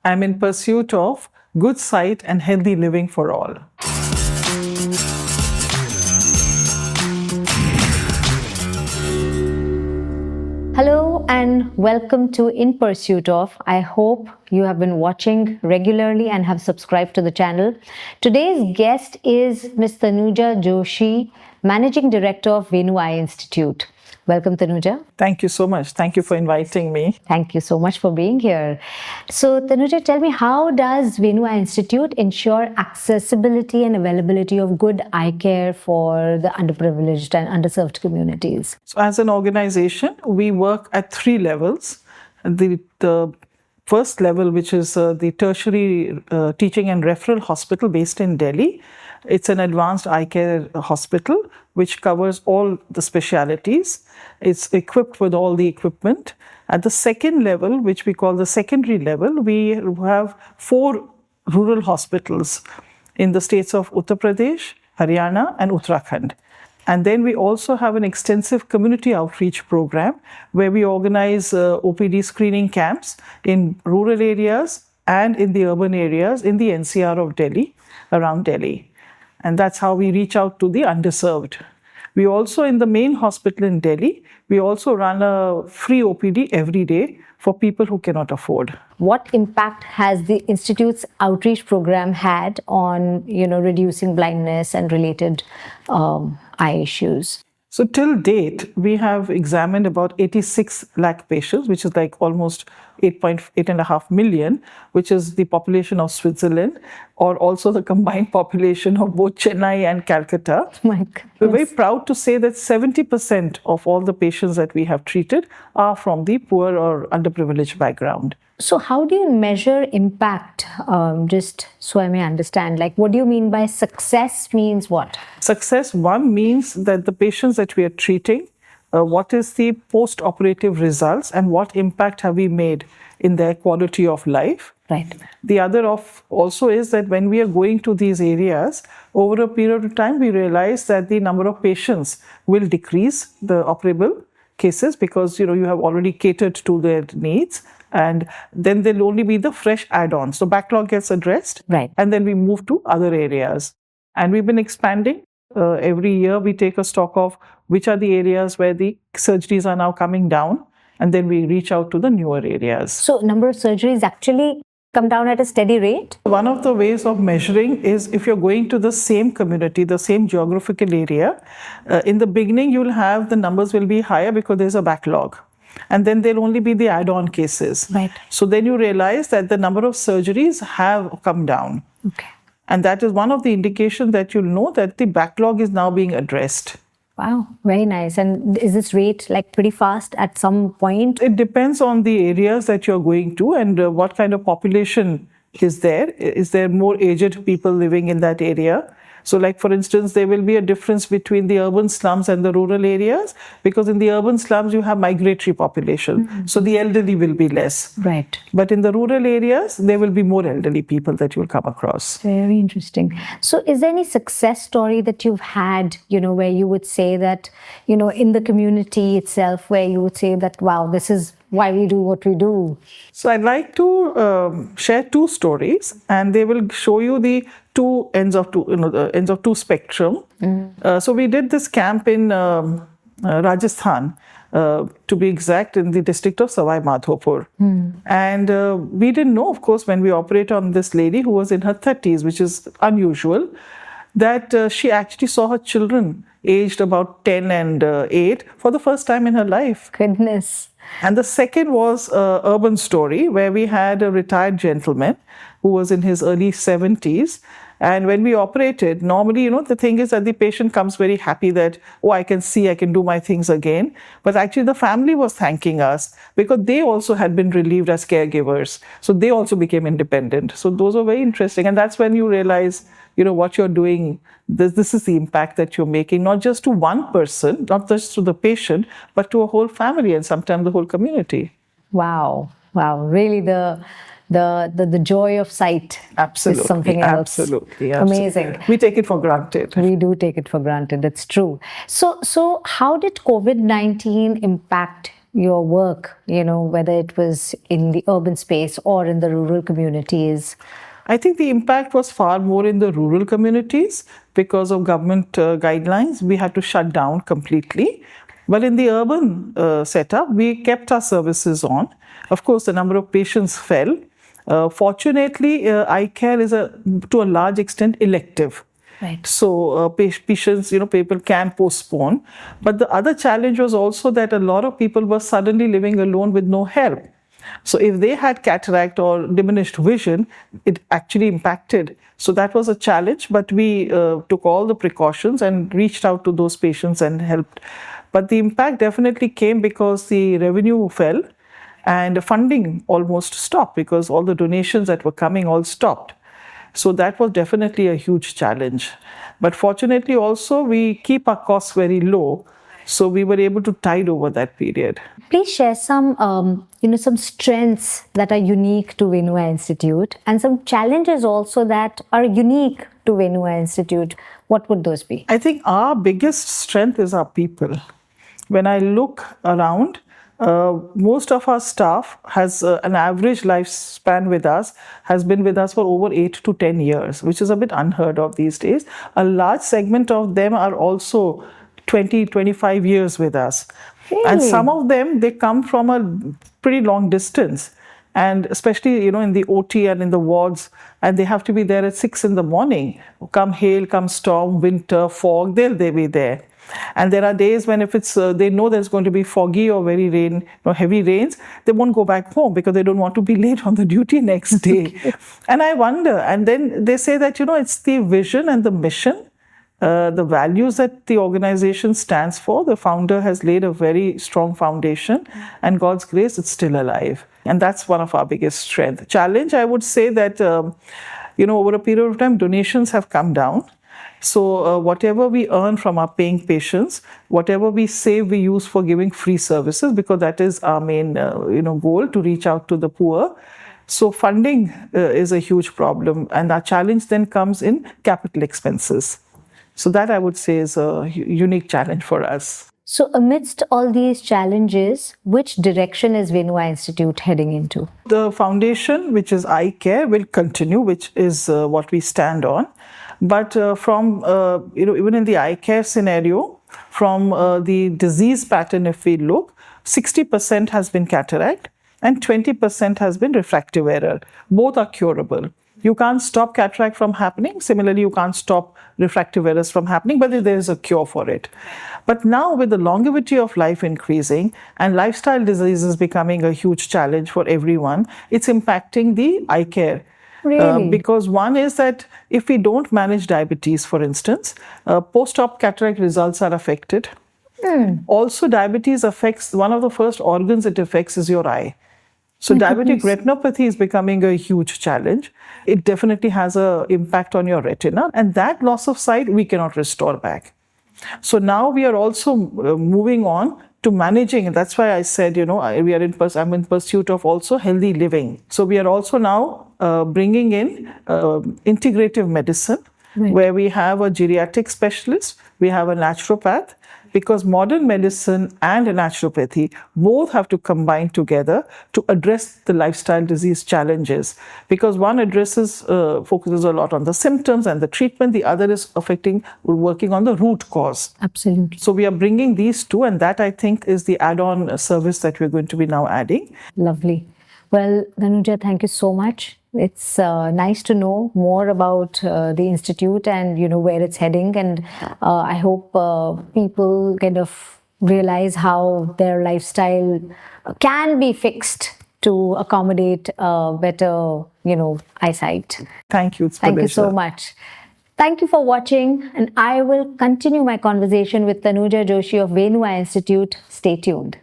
I'm in pursuit of good sight and healthy living for all. Hello and welcome to In Pursuit Of. I hope you have been watching regularly and have subscribed to the channel. Today's guest is Ms. Tanuja Joshi, Managing Director of Venu Eye Institute. Welcome, Tanuja. Thank you so much. Thank you for inviting me. Thank you so much for being here. So, Tanuja, tell me, how does Venu Eye Institute ensure accessibility and availability of good eye care for the underprivileged and underserved communities? So, as an organization, we work at 3 levels. The first level, which is the tertiary teaching and referral hospital based in Delhi. It's an advanced eye care hospital which covers all the specialities. It's equipped with all the equipment. At the second level, which we call the secondary level, we have 4 rural hospitals in the states of Uttar Pradesh, Haryana, and Uttarakhand. And then we also have an extensive community outreach program where we organize OPD screening camps in rural areas and in the urban areas in the NCR of Delhi, around Delhi. And that's how we reach out to the underserved. We also, in the main hospital in Delhi, we also run a free OPD every day for people who cannot afford. What impact has the Institute's outreach program had on, reducing blindness and related eye issues? So till date, we have examined about 86 lakh patients, which is like almost 8.5 million, which is the population of Switzerland, or also the combined population of both Chennai and Calcutta. My goodness. We're very proud to say that 70% of all the patients that we have treated are from the poor or underprivileged background. So how do you measure impact? Just so I may understand, what do you mean by success means what? Success, one, means that the patients that we are treating, what is the post-operative results and what impact have we made in their quality of life. Right. The other also is that when we are going to these areas, over a period of time, we realize that the number of patients will decrease, the operable cases, because you have already catered to their needs. And then there'll only be the fresh add-ons. So backlog gets addressed, right, and then we move to other areas. And we've been expanding. Every year we take a stock of which are the areas where the surgeries are now coming down, and then we reach out to the newer areas. So number of surgeries actually come down at a steady rate? One of the ways of measuring is if you're going to the same community, the same geographical area, in the beginning you'll have the numbers will be higher because there's a backlog. And then there'll only be the add-on cases. Right. So then you realize that the number of surgeries have come down. Okay. And that is one of the indications that you'll know that the backlog is now being addressed. Wow, very nice. And is this rate pretty fast at some point? It depends on the areas that you're going to and what kind of population is there. Is there more aged people living in that area? So for instance, there will be a difference between the urban slums and the rural areas, because in the urban slums, you have migratory population. Mm-hmm. So the elderly will be less. Right. But in the rural areas, there will be more elderly people that you'll come across. Very interesting. So is there any success story that you've had, where you would say that, in the community itself, where you would say that, wow, this is why we do what we do? So I'd like to share 2 stories, and they will show you the two ends of two spectrum. Mm. So we did this camp in Rajasthan, to be exact, in the district of Savai Madhopur. Mm. And we didn't know, of course, when we operate on this lady who was in her 30s, which is unusual, that she actually saw her children aged about 10 and 8 for the first time in her life. Goodness. And the second was an urban story where we had a retired gentleman who was in his early 70s. And when we operated, normally, the thing is that the patient comes very happy that, I can see, I can do my things again. But actually, the family was thanking us because they also had been relieved as caregivers. So they also became independent. So those are very interesting. And that's when you realize, what you're doing, this is the impact that you're making, not just to one person, not just to the patient, but to a whole family and sometimes the whole community. Wow. Really the joy of sight. Absolutely, is something else. Absolutely. Amazing. We take it for granted. We do take it for granted. That's true. So how did COVID-19 impact your work, whether it was in the urban space or in the rural communities? I think the impact was far more in the rural communities because of government guidelines. We had to shut down completely. But in the urban setup, we kept our services on. Of course, the number of patients fell. Fortunately, eye care is to a large extent elective. Right. So patients, people can postpone. But the other challenge was also that a lot of people were suddenly living alone with no help. So if they had cataract or diminished vision, it actually impacted. So that was a challenge, but we took all the precautions and reached out to those patients and helped. But the impact definitely came because the revenue fell and funding almost stopped because all the donations that were coming all stopped. So that was definitely a huge challenge. But fortunately also we keep our costs very low. So we were able to tide over that period. Please share some, some strengths that are unique to Venu Eye Institute and some challenges also that are unique to Venu Eye Institute. What would those be? I think our biggest strength is our people. When I look around, most of our staff has an average lifespan with us, has been with us for over 8 to 10 years, which is a bit unheard of these days. A large segment of them are also 20, 25 years with us. Really? And some of them, they come from a pretty long distance. And especially, in the OT and in the wards, and they have to be there at 6 in the morning. Come hail, come storm, winter, fog, they'll be there. And there are days when if it's they know there's going to be foggy or very heavy rains, they won't go back home because they don't want to be late on the duty next day. And I wonder, and then they say that, it's the vision and the mission, the values that the organization stands for. The founder has laid a very strong foundation, and God's grace, it's still alive. And that's one of our biggest strengths. Challenge, I would say that, over a period of time, donations have come down. So whatever we earn from our paying patients, whatever we save, we use for giving free services because that is our main, goal, to reach out to the poor. So funding is a huge problem, and our challenge then comes in capital expenses. So that I would say is a unique challenge for us. So amidst all these challenges, which direction is Venu Eye Institute heading into? The foundation, which is eye care, will continue, which is what we stand on. But from, even in the eye care scenario, from the disease pattern, if we look, 60% has been cataract and 20% has been refractive error. Both are curable. You can't stop cataract from happening. Similarly, you can't stop refractive errors from happening, but there is a cure for it. But now with the longevity of life increasing and lifestyle diseases becoming a huge challenge for everyone, it's impacting the eye care. Really? Because one is that if we don't manage diabetes, for instance, post-op cataract results are affected. Also, diabetes affects, one of the first organs it affects is your eye. So diabetic retinopathy is becoming a huge challenge. It definitely has an impact on your retina, and that loss of sight we cannot restore back. So now we are also moving on to managing, and that's why I said, I'm in pursuit of also healthy living. So we are also now bringing in integrative medicine, where we have a geriatric specialist, we have a naturopath, because modern medicine and naturopathy both have to combine together to address the lifestyle disease challenges. Because one focuses a lot on the symptoms and the treatment, the other is working on the root cause. Absolutely. So we are bringing these two, and that I think is the add-on service that we're going to be now adding. Lovely. Well, Tanuja, thank you so much. It's nice to know more about the institute and where it's heading, and I hope people kind of realize how their lifestyle can be fixed to accommodate better eyesight. Thank you. Thank you so much. Thank you for watching, and I will continue my conversation with Tanuja Joshi of Venu Eye Institute. Stay tuned.